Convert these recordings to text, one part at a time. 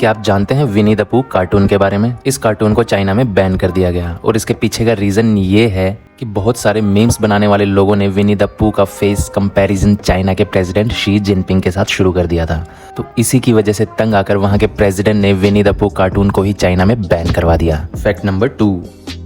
क्या आप जानते हैं विनी द पू कार्टून के बारे में? इस कार्टून को चाइना में बैन कर दिया गया और इसके पीछे का रीजन ये है कि बहुत सारे मीम्स बनाने वाले लोगों ने विनी द पू का फेस कंपैरिजन चाइना के प्रेसिडेंट शी जिनपिंग के साथ शुरू कर दिया था। तो इसी की वजह से तंग आकर वहां के प्रेसिडेंट ने विनी द पू कार्टून को ही चाइना में बैन करवा दिया। फैक्ट नंबर 2,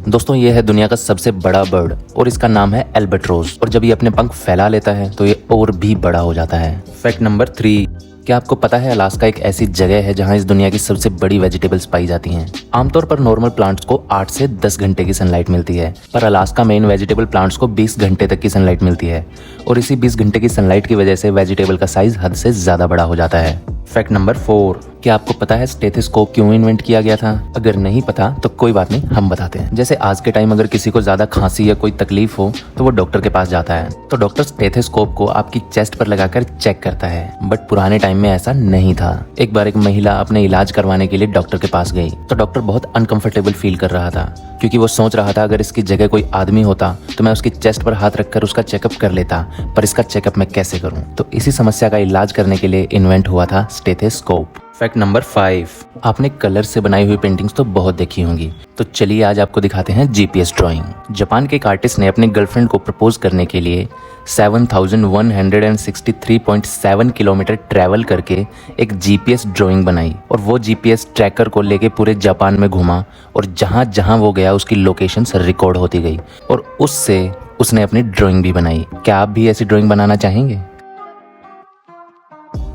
दोस्तों ये है दुनिया का सबसे बड़ा बर्ड और इसका नाम है एल्बाट्रोस, और जब ये अपने पंख फैला लेता है तो ये और भी बड़ा हो जाता है। फैक्ट नंबर 3, क्या आपको पता है अलास्का एक ऐसी जगह है जहां इस दुनिया की सबसे बड़ी वेजिटेबल्स पाई जाती हैं। आमतौर पर नॉर्मल प्लांट्स को 8 से 10 घंटे की सनलाइट मिलती है, पर अलास्का में इन वेजिटेबल प्लांट्स को 20 घंटे तक की सनलाइट मिलती है, और इसी 20 घंटे की सनलाइट की वजह से वेजिटेबल का साइज हद से ज्यादा बड़ा हो जाता है। फैक्ट नंबर 4, क्या आपको पता है स्टेथोस्कोप क्यों इन्वेंट किया गया था? अगर नहीं पता तो कोई बात नहीं, हम बताते हैं। जैसे आज के टाइम अगर किसी को ज्यादा खांसी या कोई तकलीफ हो तो वो डॉक्टर के पास जाता है, तो डॉक्टर स्टेथोस्कोप को आपकी चेस्ट पर लगाकर चेक करता है, बट पुराने टाइम में ऐसा नहीं था। एक बार एक महिला अपने इलाज करवाने के लिए डॉक्टर के पास गई, तो डॉक्टर बहुत अनकंफर्टेबल फील कर रहा था, क्योंकि वो सोच रहा था अगर इसकी जगह कोई आदमी होता तो मैं उसकी चेस्ट पर हाथ रखकर उसका चेकअप कर लेता, पर इसका चेकअप मैं कैसे करूं? तो इसी समस्या का इलाज करने के लिए इन्वेंट हुआ था स्टेथोस्कोप। फैक्ट नंबर 5, आपने कलर से बनाई हुई पेंटिंग्स तो बहुत देखी होंगी, तो चलिए आज आपको दिखाते हैं जीपीएस ड्राइंग। जापान के एक आर्टिस्ट ने अपनी गर्लफ्रेंड को प्रपोज करने के लिए 7163.7 किलोमीटर ट्रैवल करके एक जीपीएस ड्राइंग बनाई, और वो जीपीएस ट्रैकर को लेके पूरे जापान में घुमा, और जहां जहां वो गया उसकी लोकेशंस रिकॉर्ड होती गई, और उससे उसने अपनी ड्राइंग भी बनाई। क्या आप भी ऐसी ड्राइंग बनाना चाहेंगे?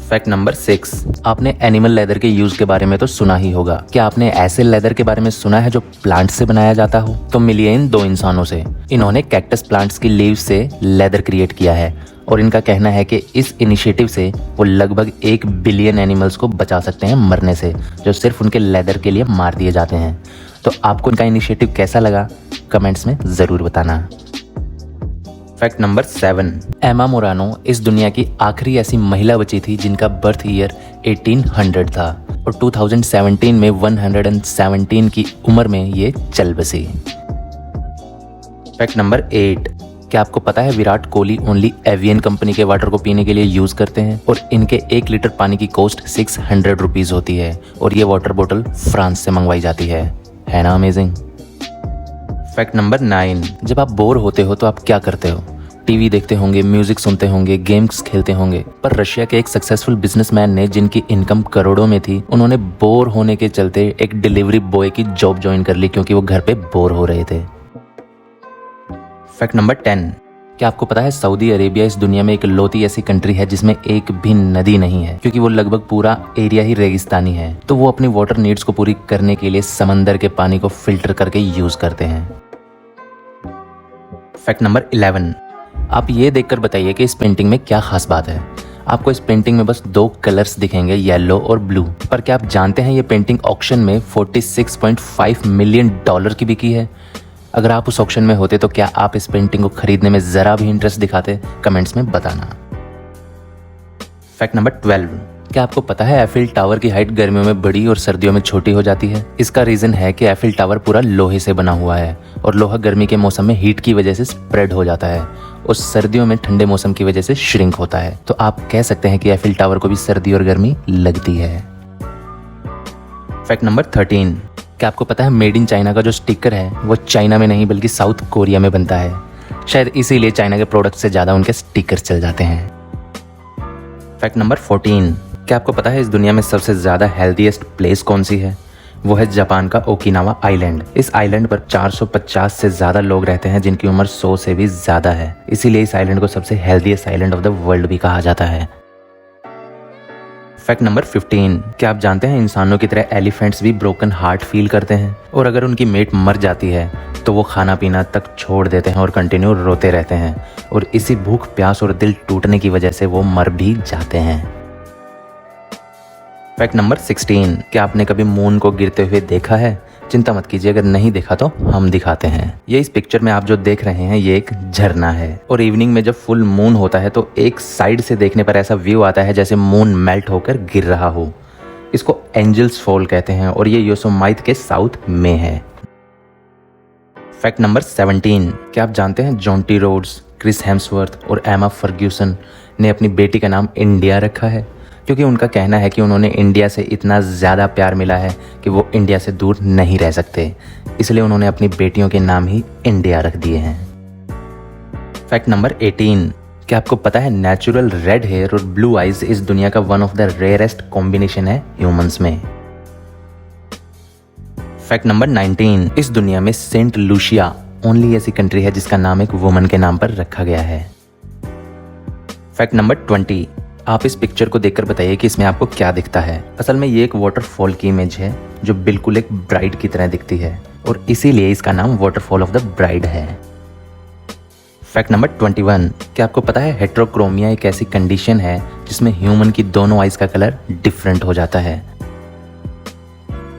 फैक्ट नंबर 6, आपने एनिमल लेदर के यूज के बारे में तो सुना ही होगा। क्या आपने ऐसे लेदर के बारे में सुना है जो प्लांट से बनाया जाता हो? तो मिलिए इन 2 इंसानों से। इन्होंने कैक्टस प्लांट्स की लीव्स से लेदर क्रिएट किया है, और इनका कहना है कि इस इनिशिएटिव से वो लगभग 1 बिलियन एनिमल्स को बचा सकते हैं मरने से, जो सिर्फ उनके लेदर के लिए मार दिए जाते हैं। तो आपको इनका इनिशिएटिव कैसा लगा कमेंट्स में जरूर बताना। फैक्ट नंबर 7, एमा मोरानो इस दुनिया की आखिरी ऐसी महिला बची थी जिनका बर्थ ईयर 1800 था, और 2017 में 117 की उम्र में ये चल बसी। फैक्ट नंबर 8, क्या आपको पता है Virat Kohli only avian company के वाटर को पीने के लिए यूज करते हैं, और इनके 1 लीटर पानी की कॉस्ट 600 रुपीज होती है, और ये वाटर बोतल फ्रांस से मंगवाई जाती है ना अमेजिंग? फैक्ट नंबर 9, जब आप बोर होते हो तो आप क्या करते हो? टीवी देखते होंगे, म्यूजिक सुनते होंगे, गेम्स खेलते होंगे, पर रशिया के एक सक्सेसफुल बिजनेसमैन ने जिनकी इनकम करोड़ों में थी, उन्होंने बोर होने के चलते एक डिलीवरी बॉय की जॉब ज्वाइन कर ली, क्योंकि वो घर पे बोर हो रहे थे। फैक्ट नंबर 10, क्या आपको पता है सऊदी अरेबिया इस दुनिया में एक लौती ऐसी कंट्री है जिसमें एक भी नदी नहीं है, क्योंकि वो लगभग पूरा एरिया ही रेगिस्तानी है, तो वो अपनी वाटर नीड्स को पूरी करने के लिए समंदर के पानी को फिल्टर करके यूज करते हैं। फैक्ट नंबर 11, आप ये देखकर बताइए कि इस पेंटिंग में क्या खास बात है। आपको इस पेंटिंग में बस 2 कलर्स दिखेंगे, येलो और ब्लू, पर क्या आप जानते हैं ये पेंटिंग ऑक्शन में $46.5 मिलियन की बिकी है? अगर आप उस ऑक्शन में होते तो क्या आप इस पेंटिंग को खरीदने में जरा भी इंटरेस्ट दिखाते? कमेंट्स में बताना। फैक्ट नंबर 12, क्या आपको पता है एफिल टावर की हाइट गर्मियों में बड़ी और सर्दियों में छोटी हो जाती है? इसका रीजन है कि एफिल टावर पूरा लोहे से बना हुआ है, और लोहा गर्मी के मौसम में हीट की वजह से स्प्रेड हो जाता है, और सर्दियों में ठंडे मौसम की वजह से श्रिंक होता है। तो आप कह सकते हैं कि एफिल टावर को भी सर्दी और गर्मी लगती है। फैक्ट नंबर 13, क्या आपको पता है मेड इन चाइना का जो स्टिकर है वो चाइना में नहीं बल्कि साउथ कोरिया में बनता है? शायद इसीलिए चाइना के प्रोडक्ट से ज्यादा उनके स्टिकर चल जाते हैं। फैक्ट नंबर 14, क्या आपको पता है इस दुनिया में सबसे ज्यादा हेल्दीएस्ट प्लेस कौन सी है? वो है जापान का ओकिनावा आइलैंड। इस आइलैंड पर 450 से ज्यादा लोग रहते हैं जिनकी उम्र 100 से भी ज्यादा है, इसीलिए इस आइलैंड को सबसे healthiest island of the world भी कहा जाता है। फैक्ट नंबर 15, क्या आप जानते हैं इंसानों की तरह एलिफेंट्स भी ब्रोकन हार्ट फील करते हैं, और अगर उनकी मेट मर जाती है तो वो खाना पीना तक छोड़ देते हैं और कंटिन्यू रोते रहते हैं, और इसी भूख प्यास और दिल टूटने की वजह से वो मर भी जाते हैं। फैक्ट नंबर 16, क्या आपने कभी मून को गिरते हुए देखा है? चिंता मत कीजिए, अगर नहीं देखा तो हम दिखाते हैं। ये इस पिक्चर में आप जो देख रहे हैं ये एक झरना है, और इवनिंग में जब फुल मून होता है तो एक साइड से देखने पर ऐसा व्यू आता है जैसे मून मेल्ट होकर गिर रहा हो। इसको एंजल्स फॉल कहते हैं, और ये योसेमाइट के साउथ में है। फैक्ट नंबर 17, क्या आप जानते हैं जॉन्टी रोड्स, क्रिस हेम्सवर्थ और एमा फर्ग्यूसन ने अपनी बेटी का नाम इंडिया रखा है? क्योंकि उनका कहना है कि उन्होंने इंडिया से इतना ज़्यादा प्यार मिला है कि वो इंडिया से दूर नहीं रह सकते, इसलिए उन्होंने अपनी बेटियों के नाम ही इंडिया रख दिए हैं। फैक्ट नंबर 18, क्या आपको पता है नेचुरल रेड हेयर और ब्लू आइज इस दुनिया का one of the rarest combination है ह्यूमंस में। फैक्ट नंबर 19, इस दुनिया में सेंट लूसिया ओनली ऐसी कंट्री है जिसका नाम एक वुमन के नाम पर रखा गया है। फैक्ट नंबर 20, आप इस पिक्चर को देखकर बताइए कि इसमें आपको क्या दिखता है। असल में ये एक वाटरफॉल की इमेज है जो बिल्कुल एक ब्राइड की तरह दिखती है और इसीलिए इसका नाम वाटरफॉल ऑफ द ब्राइड है। फैक्ट नंबर 21, क्या आपको पता है हेट्रोक्रोमिया एक ऐसी कंडीशन है जिसमें ह्यूमन की दोनों आइज का कलर डिफरेंट हो जाता है।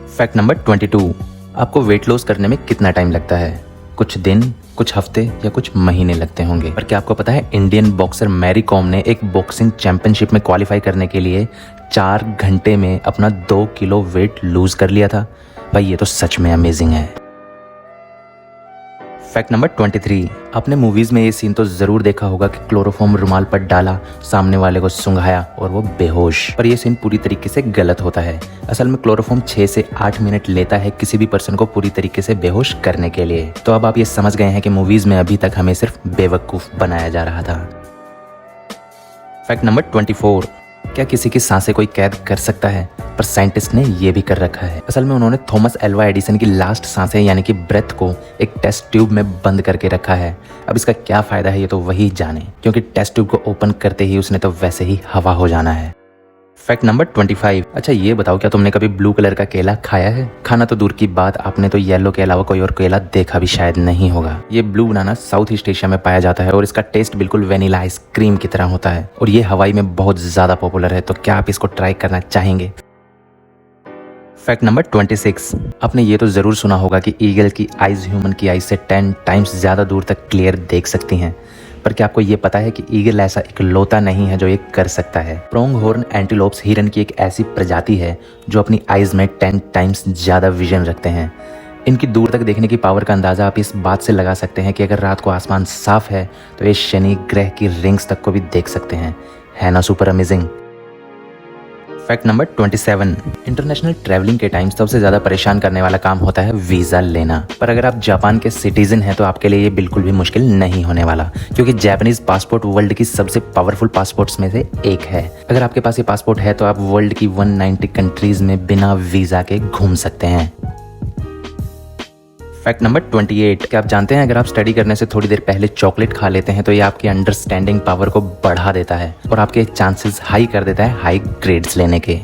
फैक्ट नंबर 22, आपको वेट लॉस करने में कितना टाइम लगता है? कुछ दिन, कुछ हफ्ते या कुछ महीने लगते होंगे। पर क्या आपको पता है इंडियन बॉक्सर मैरी कॉम ने एक बॉक्सिंग चैंपियनशिप में क्वालिफाई करने के लिए 4 घंटे में अपना 2 किलो वेट लूज कर लिया था। भाई ये तो सच में अमेजिंग है। फैक्ट नंबर 23, आपने मूवीज में ये सीन तो जरूर देखा होगा कि क्लोरोफॉर्म रुमाल पर डाला, सामने वाले को सुंघाया और वो बेहोश। पर ये सीन पूरी तरीके से गलत होता है। असल में क्लोरोफॉर्म 6 से 8 मिनट लेता है किसी भी पर्सन को पूरी तरीके से बेहोश करने के लिए। तो अब आप ये समझ गए हैं कि मूवीज में अभी तक हमें सिर्फ बेवकूफ बनाया जा रहा था। फैक्ट नंबर 24, क्या किसी की सांसें कोई कैद कर सकता है? पर साइंटिस्ट ने ये भी कर रखा है। असल में उन्होंने थॉमस एल्वा एडिसन की लास्ट सांसें यानी कि ब्रेथ को एक टेस्ट ट्यूब में बंद करके रखा है। अब इसका क्या फायदा है ये तो वही जाने, क्योंकि टेस्ट ट्यूब को ओपन करते ही उसने तो वैसे ही हवा हो जाना है। फैक्ट नंबर 25, अच्छा ये बताओ क्या तुमने कभी ब्लू कलर का केला खाया है? खाना तो दूर की बात, आपने तो येलो के अलावा कोई और केला देखा भी शायद नहीं होगा। ये ब्लू बनाना साउथ ईस्ट एशिया में पाया जाता है और इसका टेस्ट बिल्कुल वेनिला आइसक्रीम की तरह होता है और ये हवाई में बहुत ज्यादा पॉपुलर है। तो क्या आप इसको ट्राई करना चाहेंगे? फैक्ट नंबर 26, आपने ये तो जरूर सुना होगा कि ईगल की आइज ह्यूमन की आइज से 10 टाइम्स ज्यादा दूर तक क्लियर देख सकती हैं। पर क्या आपको ये पता है कि ईगल ऐसा इकलौता नहीं है जो ये कर सकता है। प्रोंग हॉर्न एंटीलोप्स हिरन की एक ऐसी प्रजाति है जो अपनी आइज में 10 टाइम्स ज्यादा विजन रखते हैं। इनकी दूर तक देखने की पावर का अंदाजा आप इस बात से लगा सकते हैं कि अगर रात को आसमान साफ है तो ये शनि ग्रह की रिंग्स तक को भी देख सकते हैं। है ना super amazing. Fact number 27, international travelling के टाइम सबसे ज्यादा परेशान करने वाला काम होता है वीजा लेना। पर अगर आप जापान के सिटीजन हैं तो आपके लिए ये बिल्कुल भी मुश्किल नहीं होने वाला, क्योंकि जापानीज पासपोर्ट वर्ल्ड की सबसे पावरफुल पासपोर्ट्स में से एक है। अगर आपके पास ये पासपोर्ट है तो आप वर्ल्ड की 190 कंट्रीज में बिना वीजा के घूम सकते हैं। फैक्ट नंबर 28, क्या आप जानते हैं अगर आप स्टडी करने से थोड़ी देर पहले चॉकलेट खा लेते हैं तो ये आपकी अंडरस्टैंडिंग पावर को बढ़ा देता है और आपके चांसेस हाई कर देता है हाई ग्रेड्स लेने के।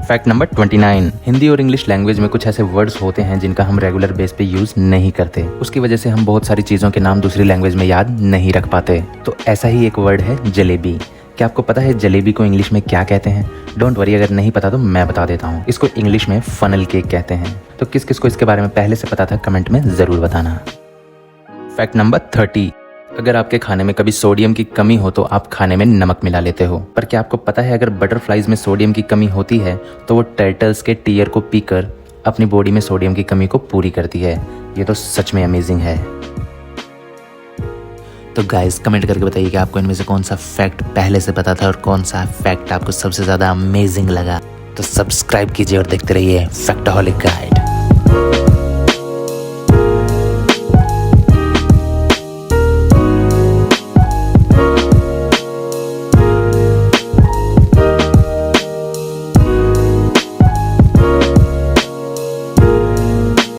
फैक्ट नंबर 29, हिंदी और इंग्लिश लैंग्वेज में कुछ ऐसे वर्ड्स होते हैं जिनका हम रेगुलर बेस पे यूज नहीं करते। उसकी वजह से हम बहुत सारी चीजों के नाम दूसरी लैंग्वेज में याद नहीं रख पाते। तो ऐसा ही एक वर्ड है जलेबी। क्या आपको पता है जलेबी को इंग्लिश में क्या कहते हैं? डोंट वरी, अगर नहीं पता तो मैं बता देता हूँ। इसको इंग्लिश में फनल केक कहते हैं। तो किस किस को इसके बारे में पहले से पता था कमेंट में जरूर बताना। फैक्ट नंबर 30, अगर आपके खाने में कभी सोडियम की कमी हो तो आप खाने में नमक मिला लेते हो। पर क्या आपको पता है अगर बटरफ्लाइज में सोडियम की कमी होती है तो वो टर्टल्स के टीयर को पीकर अपनी बॉडी में सोडियम की कमी को पूरी करती है। ये तो सच में अमेजिंग है। तो गाइस कमेंट करके बताइए कि आपको इनमें से कौन सा फैक्ट पहले से पता था और कौन सा फैक्ट आपको सबसे ज्यादा अमेजिंग लगा। तो सब्सक्राइब कीजिए और देखते रहिए फैक्टहॉलिक गाइड।